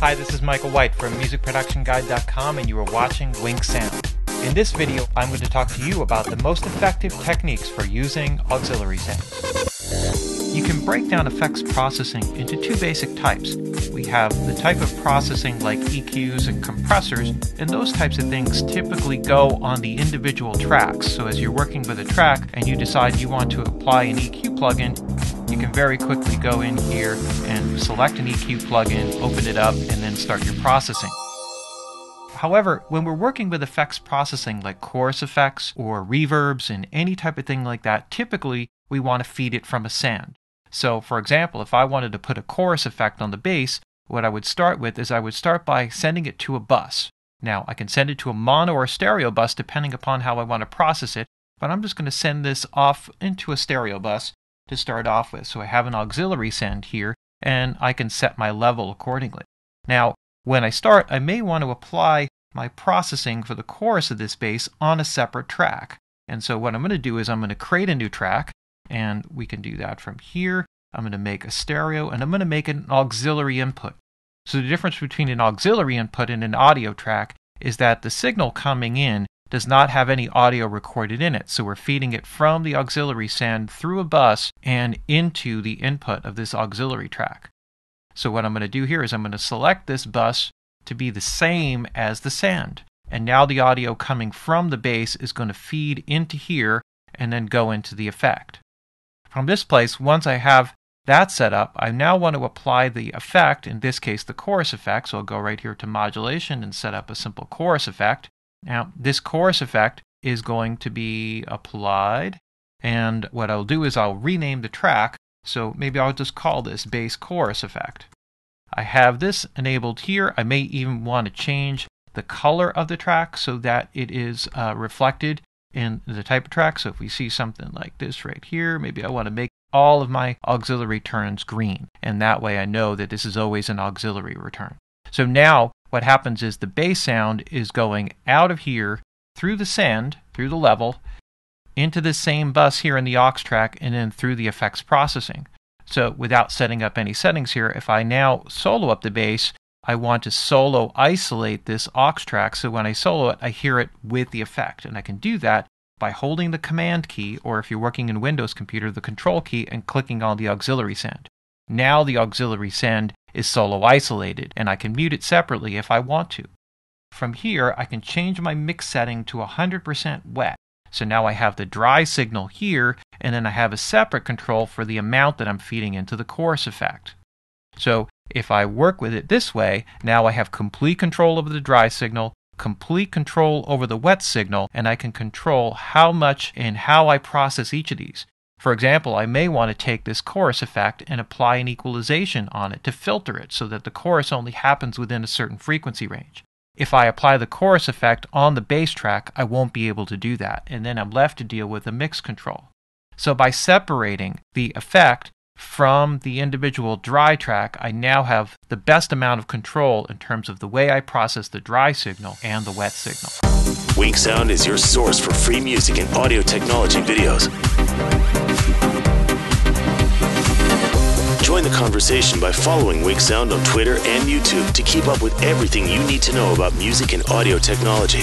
Hi, this is Michael White from MusicProductionGuide.com, and you are watching WinkSound. In this video, I'm going to talk to you about the most effective techniques for using auxiliary sounds. You can break down effects processing into two basic types. We have the type of processing like EQs and compressors, and those types of things typically go on the individual tracks. So as you're working with a track and you decide you want to apply an EQ plugin, you can very quickly go in here and select an EQ plugin, open it up, and then start your processing. However, when we're working with effects processing like chorus effects or reverbs and any type of thing like that, typically we want to feed it from a sound. So for example, if I wanted to put a chorus effect on the bass, what I would start with is I would start by sending it to a bus. Now I can send it to a mono or stereo bus depending upon how I want to process it, but I'm just going to send this off into a stereo bus to start off with. So I have an auxiliary send here, and I can set my level accordingly. Now, when I start, I may want to apply my processing for the chorus of this bass on a separate track. And so what I'm going to do is I'm going to create a new track, and we can do that from here. I'm going to make a stereo, and I'm going to make an auxiliary input. So the difference between an auxiliary input and an audio track is that the signal coming in does not have any audio recorded in it. So we're feeding it from the auxiliary send through a bus and into the input of this auxiliary track. So what I'm going to do here is I'm going to select this bus to be the same as the send. And now the audio coming from the bass is going to feed into here and then go into the effect. From this place, once I have that set up, I now want to apply the effect, in this case the chorus effect. So I'll go right here to modulation and set up a simple chorus effect. Now, this chorus effect is going to be applied, and what I'll do is I'll rename the track, so maybe I'll just call this bass chorus effect. I have this enabled here. I may even want to change the color of the track so that it is reflected in the type of track. So if we see something like this right here, maybe I want to make all of my auxiliary turns green, and that way I know that this is always an auxiliary return. So now what happens is the bass sound is going out of here through the send, through the level, into the same bus here in the aux track, and then through the effects processing. So without setting up any settings here, if I now solo up the bass, I want to solo isolate this aux track, so when I solo it, I hear it with the effect. And I can do that by holding the command key, or if you're working in Windows computer, the control key, and clicking on the auxiliary send. Now the auxiliary send is solo isolated, and I can mute it separately if I want to. From here, I can change my mix setting to 100% wet. So now I have the dry signal here, and then I have a separate control for the amount that I'm feeding into the chorus effect. So if I work with it this way, now I have complete control over the dry signal, complete control over the wet signal, and I can control how much and how I process each of these. For example, I may want to take this chorus effect and apply an equalization on it to filter it so that the chorus only happens within a certain frequency range. If I apply the chorus effect on the bass track, I won't be able to do that, and then I'm left to deal with the mix control. So by separating the effect from the individual dry track, I now have the best amount of control in terms of the way I process the dry signal and the wet signal. WinkSound is your source for free music and audio technology videos. Join the conversation by following WinkSound on Twitter and YouTube to keep up with everything you need to know about music and audio technology.